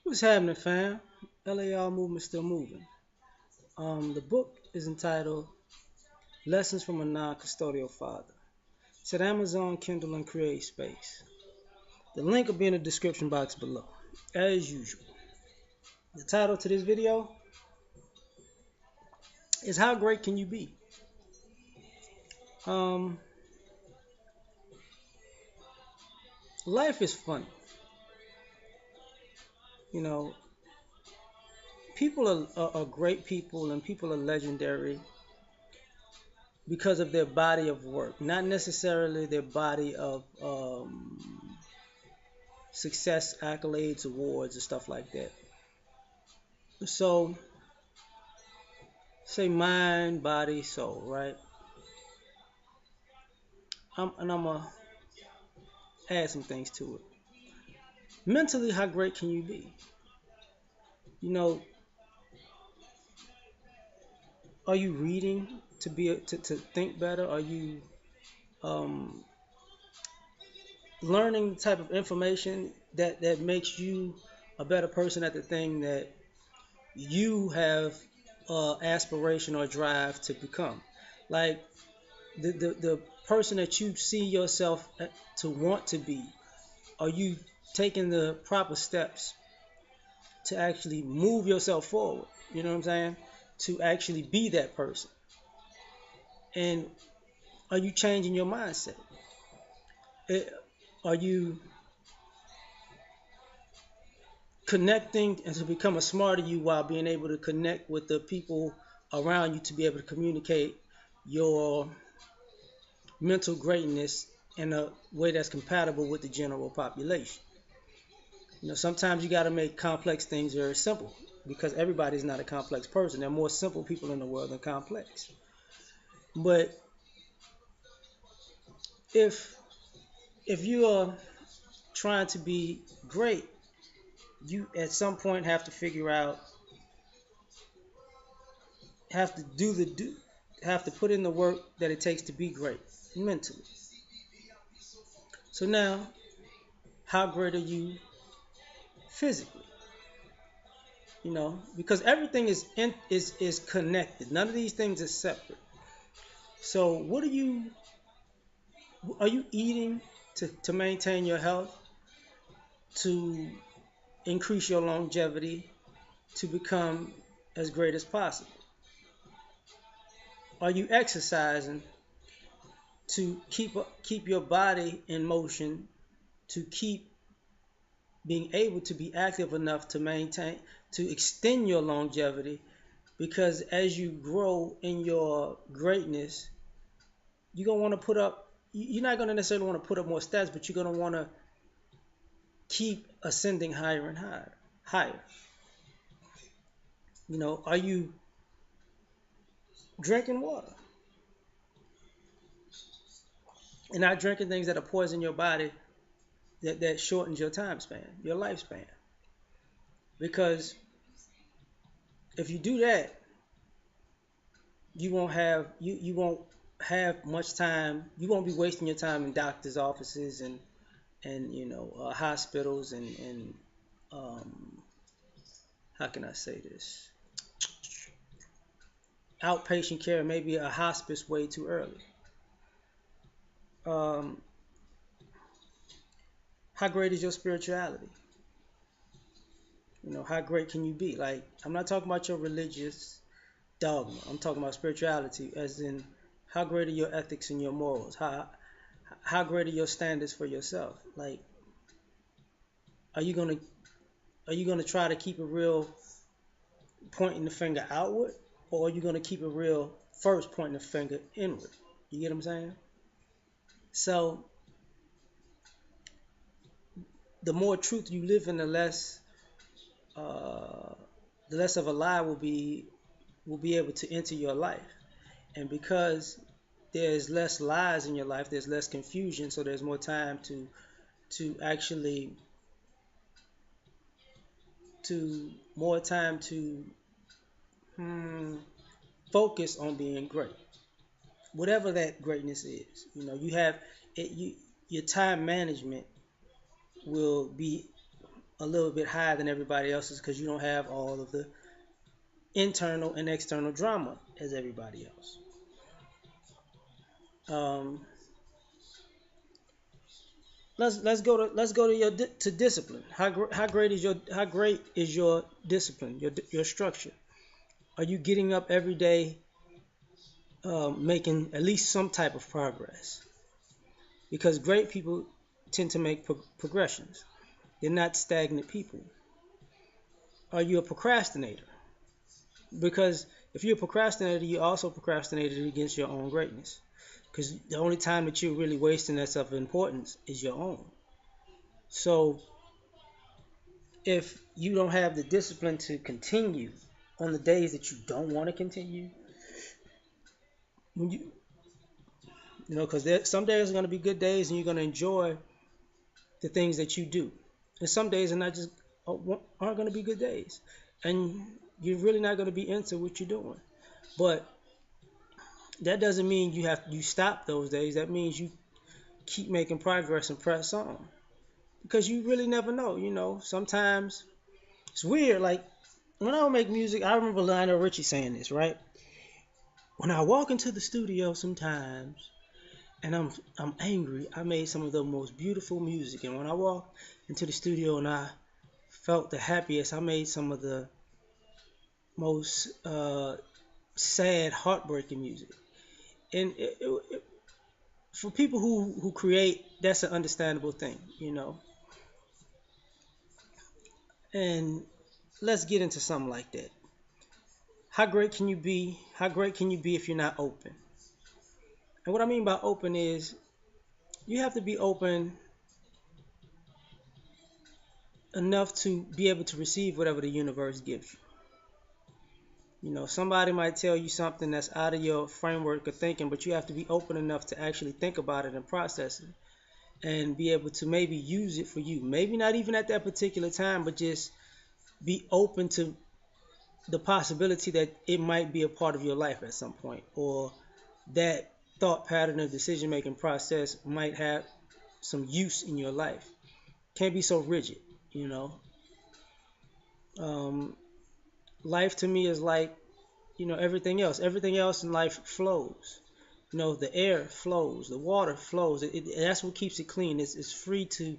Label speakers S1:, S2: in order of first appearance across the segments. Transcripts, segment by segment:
S1: What's happening, fam? L.A.R movement still moving. The book is entitled Lessons from a Non-Custodial Father. It's at Amazon, Kindle, and Create Space. The link will be in the description box below. As usual. The title to this video is How Great Can You Be? Um, Life is funny. You know, people are great people and people are legendary because of their body of work, not necessarily their body of success, accolades, awards, and stuff like that. So, say mind, body, soul, right? I'm gonna add some things to it. Mentally, how great can you be? You know, are you reading to think better? Are you um, learning the type of information that makes you a better person at the thing that you have aspiration or drive to become? Like the person that you see yourself to want to be, are you taking the proper steps to actually move yourself forward? You know what I'm saying? To actually be that person. And are you changing your mindset? It, are you connecting and to become a smarter you while being able to connect with the people around you to be able to communicate your mental greatness in a way that's compatible with the general population? Sometimes you got to make complex things very simple because everybody's not a complex person. There are more simple people in the world than complex. But if if you are trying to be great, you at some point have to figure out, have to have to put in the work that it takes to be great mentally. So now, how great are you physically? Because everything is connected. None of these things is separate. So are you eating to maintain your health, to increase your longevity, to become as great as possible? Are you exercising to keep your body in motion, to keep being able to be active enough to maintain, to extend your longevity? Because as you grow in your greatness, you're gonna want to put up. You're not gonna necessarily want to put up more stats, but you're gonna want to keep ascending higher and higher, higher. Are you drinking water and not drinking things that are poison your body, that shortens your time span, your lifespan? Because if you do that, you won't have much time. You won't be wasting your time in doctors' offices and hospitals and um, how can I say this? Outpatient care, maybe a hospice way too early. Um, how great is your spirituality? How great can you be? Like, I'm not talking about your religious dogma. I'm talking about spirituality, as in how great are your ethics and your morals? How great are your standards for yourself? Like, are you gonna are you gonna try to keep it real, pointing the finger outward, or are you gonna keep it real, first pointing the finger inward? You get what I'm saying? So the more truth you live in, uh, the less of a lie will be able to enter your life. And because there's less lies in your life, there's less confusion, so there's more time to actually to more time to focus on being great, whatever that greatness is. You have it. Your time management will be a little bit higher than everybody else's because you don't have all of the internal and external drama as everybody else. Um, let's go to your to discipline. How great is your discipline, your structure? Are you getting up every day, making at least some type of progress? Because great people tend to make progressions. They're not stagnant people. Are you a procrastinator? Because if you're a procrastinator, you also procrastinated against your own greatness. Because the only time that you're really wasting that's of importance is your own. So if you don't have the discipline to continue on the days that you don't want to continue, when because some days are going to be good days and you're going to enjoy the things that you do, and some days are not just aren't going to be good days, and you're really not going to be into what you're doing. But that doesn't mean you stop those days. That means you keep making progress and press on, because you really never know. Sometimes it's weird. Like when I would make music, I remember Lionel Richie saying this, right? When I walk into the studio sometimes and I'm angry, I made some of the most beautiful music. And when I walked into the studio and I felt the happiest, I made some of the most sad, heartbreaking music. And for people who create, that's an understandable thing. And let's get into something like that. How great can you be? How great can you be if you're not open? And what I mean by open is you have to be open enough to be able to receive whatever the universe gives you. Somebody might tell you something that's out of your framework of thinking, but you have to be open enough to actually think about it and process it and be able to maybe use it for you. Maybe not even at that particular time, but just be open to the possibility that it might be a part of your life at some point, or that thought pattern or decision making process might have some use in your life. Can't be so rigid, you know. Um, Life to me is like, everything else. Everything else in life flows. The air flows, the water flows. That's what keeps it clean. It's free to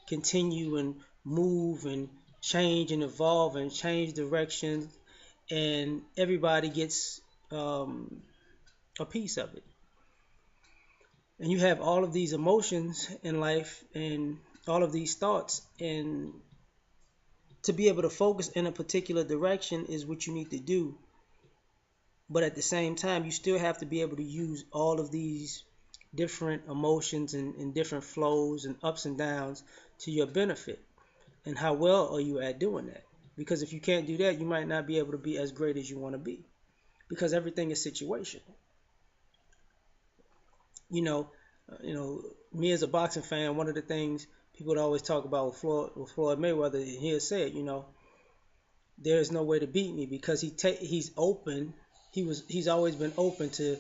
S1: continue and move and change and evolve and change direction, and everybody gets a piece of it. And you have all of these emotions in life and all of these thoughts, and to be able to focus in a particular direction is what you need to do. But at the same time, you still have to be able to use all of these different emotions and different flows and ups and downs to your benefit. And how well are you at doing that? Because if you can't do that, you might not be able to be as great as you want to be, because everything is situational. You know, me as a boxing fan, one of the things people would always talk about with Floyd Mayweather, he'll say it, there's no way to beat me, because he's open. He's always been open to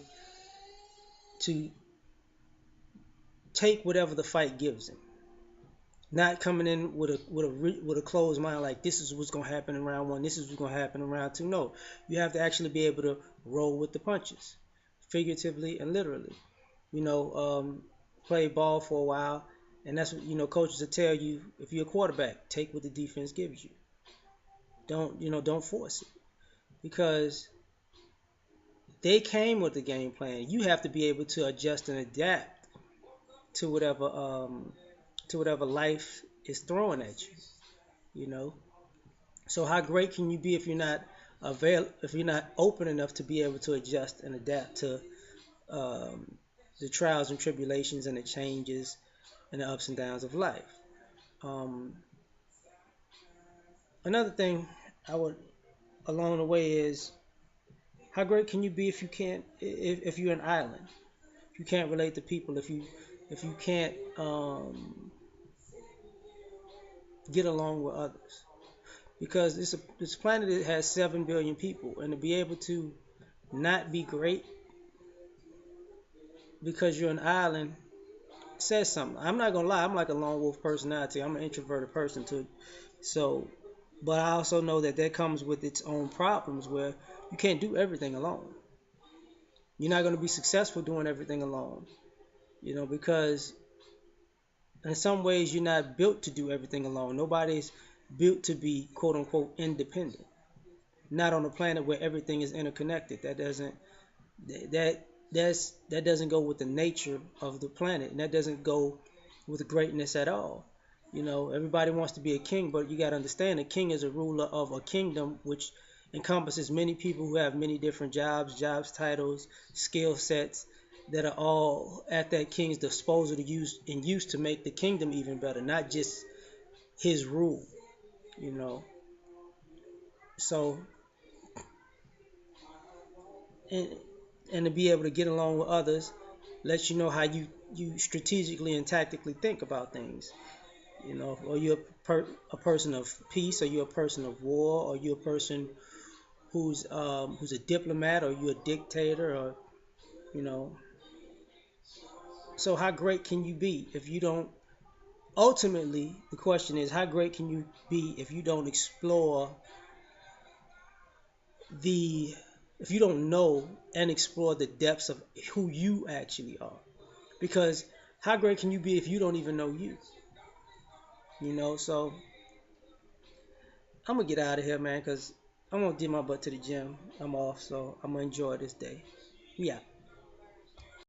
S1: take whatever the fight gives him. Not coming in with a closed mind, like this is what's gonna happen in round one, this is what's gonna happen in round two. No, you have to actually be able to roll with the punches, figuratively and literally. You know, play ball for a while, and that's what coaches will tell you. If you're a quarterback, take what the defense gives you. Don't force it, because they came with the game plan. You have to be able to adjust and adapt to whatever life is throwing at you. You know. So how great can you be if you're not open enough to be able to adjust and adapt to um, the trials and tribulations and the changes and the ups and downs of life. Um, Another thing I would along the way is, how great can you be if you can't if you're an island, if you can't relate to people, if you can't get along with others, because this planet has 7 billion people, and to be able to not be great because you're an island says something. I'm not gonna lie, I'm like a lone wolf personality. I'm an introverted person too. So, but I also know that that comes with its own problems where you can't do everything alone. You're not gonna be successful doing everything alone. Because in some ways you're not built to do everything alone. Nobody's built to be quote unquote independent. Not on a planet where everything is interconnected. That doesn't go with the nature of the planet, and that doesn't go with greatness at all. Everybody wants to be a king, but you got to understand a king is a ruler of a kingdom which encompasses many people who have many different jobs, titles, skill sets that are all at that king's disposal to use to make the kingdom even better, not just his rule. You know, so and and to be able to get along with others lets you know how you strategically and tactically think about things. Are you a person of peace? Are you a person of war? Are you a person who's a diplomat? Or are you a dictator? Or you know, so how great can you be if you don't? Ultimately, the question is, how great can you be if you don't explore the if you don't know and explore the depths of who you actually are? Because how great can you be if you don't even know you? So I'm gonna get out of here, man, because I'm gonna get my butt to the gym. I'm off, so I'm gonna enjoy this day. Yeah.